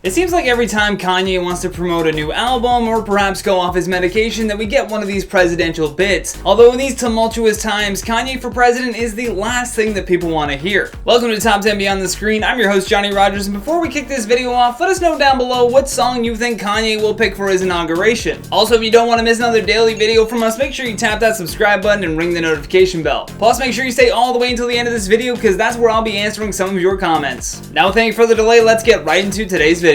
It seems like every time Kanye wants to promote a new album or perhaps go off his medication that we get one of these presidential bits. Although in these tumultuous times, Kanye for president is the last thing that people want to hear. Welcome to Top 10 Beyond the Screen. I'm your host Johnny Rogers, and before we kick this video off, let us know down below what song you think Kanye will pick for his inauguration. Also, if you don't want to miss another daily video from us, make sure you tap that subscribe button and ring the notification bell. Plus, make sure you stay all the way until the end of this video because that's where I'll be answering some of your comments. Now, without any further delay, let's get right into today's video.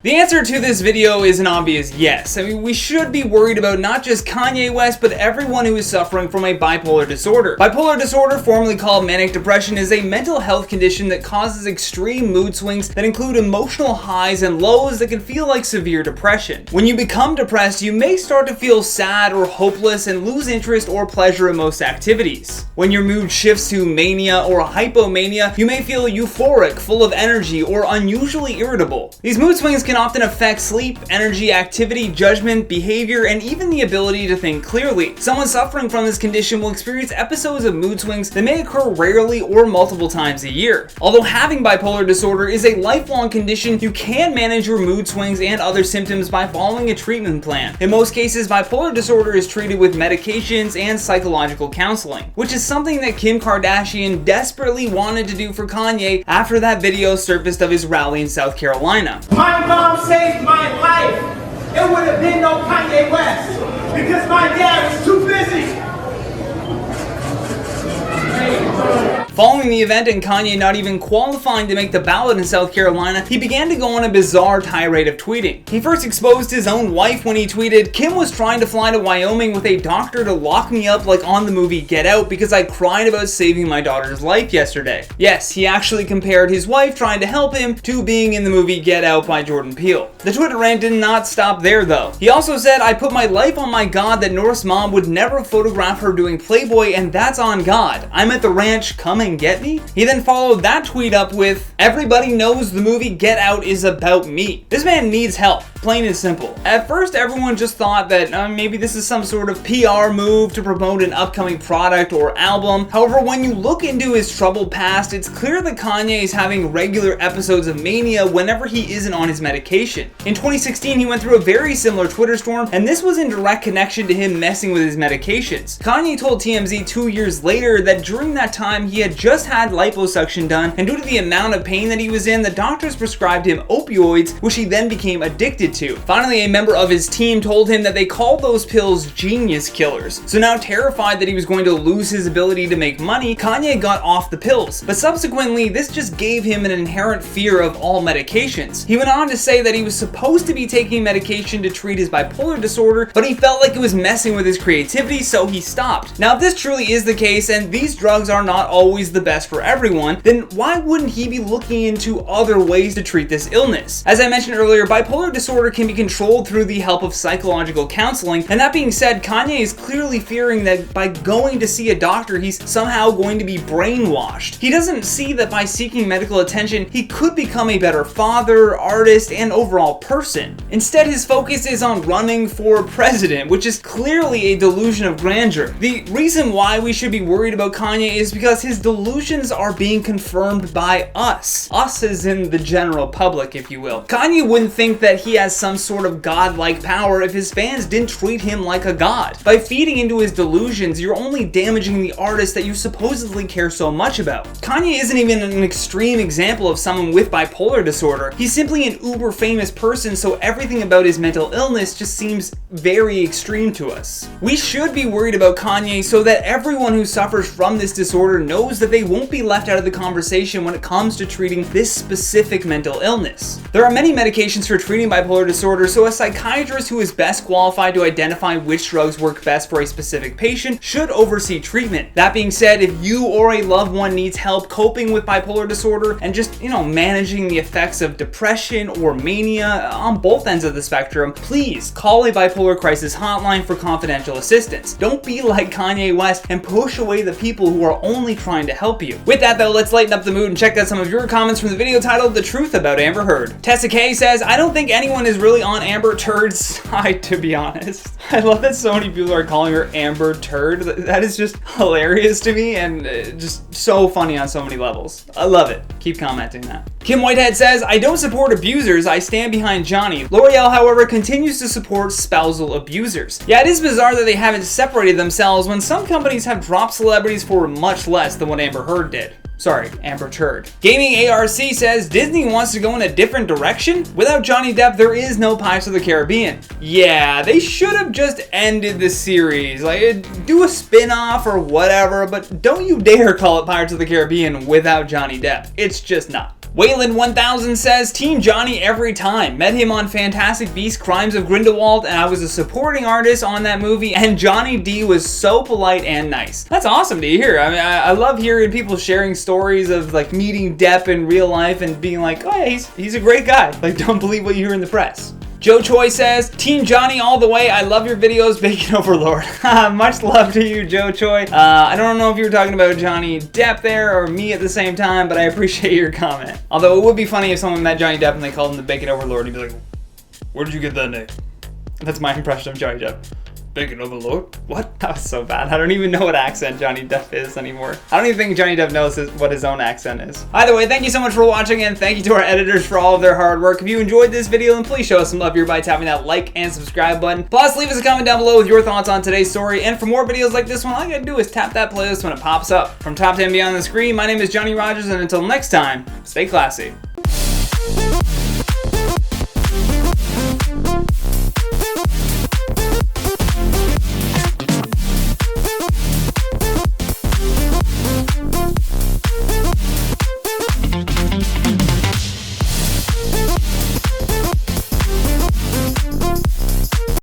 The answer to this video is an obvious yes. I mean, we should be worried about not just Kanye West, but everyone who is suffering from a bipolar disorder. Bipolar disorder, formerly called manic depression, is a mental health condition that causes extreme mood swings that include emotional highs and lows that can feel like severe depression. When you become depressed, you may start to feel sad or hopeless and lose interest or pleasure in most activities. When your mood shifts to mania or hypomania, you may feel euphoric, full of energy, or unusually irritable. These mood swings can often affect sleep, energy, activity, judgment, behavior, and even the ability to think clearly. Someone suffering from this condition will experience episodes of mood swings that may occur rarely or multiple times a year. Although having bipolar disorder is a lifelong condition, you can manage your mood swings and other symptoms by following a treatment plan. In most cases, bipolar disorder is treated with medications and psychological counseling, which is something that Kim Kardashian desperately wanted to do for Kanye after that video surfaced of his rally in South Carolina. My mom saved my life. It would have been no Kanye West because my dad was too busy. Following the event and Kanye not even qualifying to make the ballot in South Carolina, he began to go on a bizarre tirade of tweeting. He first exposed his own wife when he tweeted, "Kim was trying to fly to Wyoming with a doctor to lock me up like on the movie Get Out because I cried about saving my daughter's life yesterday." Yes, he actually compared his wife trying to help him to being in the movie Get Out by Jordan Peele. The Twitter rant did not stop there though. He also said, "I put my life on my God that North's mom would never photograph her doing Playboy, and that's on God. I'm at the ranch, come and get me?" He then followed that tweet up with, "Everybody knows the movie Get Out is about me." This man needs help, plain and simple. At first, everyone just thought that maybe this is some sort of PR move to promote an upcoming product or album. However, when you look into his troubled past, it's clear that Kanye is having regular episodes of mania whenever he isn't on his medication. In 2016, he went through a very similar Twitter storm, and this was in direct connection to him messing with his medications. Kanye told TMZ 2 years later that during that time, he had just had liposuction done, and due to the amount of pain that he was in, the doctors prescribed him opioids, which he then became addicted to. Finally, a member of his team told him that they called those pills genius killers. So now, terrified that he was going to lose his ability to make money, Kanye got off the pills. But subsequently, this just gave him an inherent fear of all medications. He went on to say that he was supposed to be taking medication to treat his bipolar disorder, but he felt like it was messing with his creativity, so he stopped. Now, if this truly is the case, and these drugs are not always the best for everyone, then why wouldn't he be looking into other ways to treat this illness? As I mentioned earlier, bipolar disorder can be controlled through the help of psychological counseling, and that being said, Kanye is clearly fearing that by going to see a doctor, he's somehow going to be brainwashed. He doesn't see that by seeking medical attention, he could become a better father, artist, and overall person. Instead, his focus is on running for president, which is clearly a delusion of grandeur. The reason why we should be worried about Kanye is because his delusions are being confirmed by us. Us as in the general public, if you will. Kanye wouldn't think that he has some sort of godlike power if his fans didn't treat him like a god. By feeding into his delusions, you're only damaging the artist that you supposedly care so much about. Kanye isn't even an extreme example of someone with bipolar disorder. He's simply an uber famous person, so everything about his mental illness just seems very extreme to us. We should be worried about Kanye so that everyone who suffers from this disorder knows that they won't be left out of the conversation when it comes to treating this specific mental illness. There are many medications for treating bipolar disorder, so a psychiatrist who is best qualified to identify which drugs work best for a specific patient should oversee treatment. That being said, if you or a loved one needs help coping with bipolar disorder and just, managing the effects of depression or mania on both ends of the spectrum, please call a bipolar bipolar crisis hotline for confidential assistance. Don't be like Kanye West and push away the people who are only trying to help you. With that though, let's lighten up the mood and check out some of your comments from the video titled The Truth About Amber Heard. Tessa K says, I don't think anyone is really on Amber Turd's side, to be honest. I love that so many people are calling her Amber Turd. That is just hilarious to me and just so funny on so many levels. I love it. Keep commenting that. Kim Whitehead says, I don't support abusers, I stand behind Johnny. L'Oreal, however, continues to support spousal abusers. Yeah, it is bizarre that they haven't separated themselves when some companies have dropped celebrities for much less than what Amber Heard did. Sorry, Amber Turd. Gaming ARC says, Disney wants to go in a different direction? Without Johnny Depp, there is no Pirates of the Caribbean. Yeah, they should have just ended the series. Like, do a spin-off or whatever, but don't you dare call it Pirates of the Caribbean without Johnny Depp. It's just not. Wayland 1000 says, Team Johnny every time. Met him on Fantastic Beasts: Crimes of Grindelwald, and I was a supporting artist on that movie, and Johnny D was so polite and nice. That's awesome to hear. I mean, I love hearing people sharing stories of like meeting Depp in real life and being like, oh yeah, he's a great guy. Like, don't believe what you hear in the press. Joe Choi says, Team Johnny all the way. I love your videos, Bacon Overlord. Much love to you, Joe Choi. I don't know if you were talking about Johnny Depp there or me at the same time, but I appreciate your comment. Although it would be funny if someone met Johnny Depp and they called him the Bacon Overlord, he'd be like, where did you get that name? That's my impression of Johnny Depp. Bacon Overlord? What? That was so bad. I don't even know what accent Johnny Depp is anymore. I don't even think Johnny Depp knows what his own accent is. Either way, thank you so much for watching, and thank you to our editors for all of their hard work. If you enjoyed this video, then please show us some love here by tapping that like and subscribe button. Plus, leave us a comment down below with your thoughts on today's story. And for more videos like this one, all you gotta do is tap that playlist when it pops up. From top to and beyond the screen, my name is Johnny Rogers, and until next time, stay classy.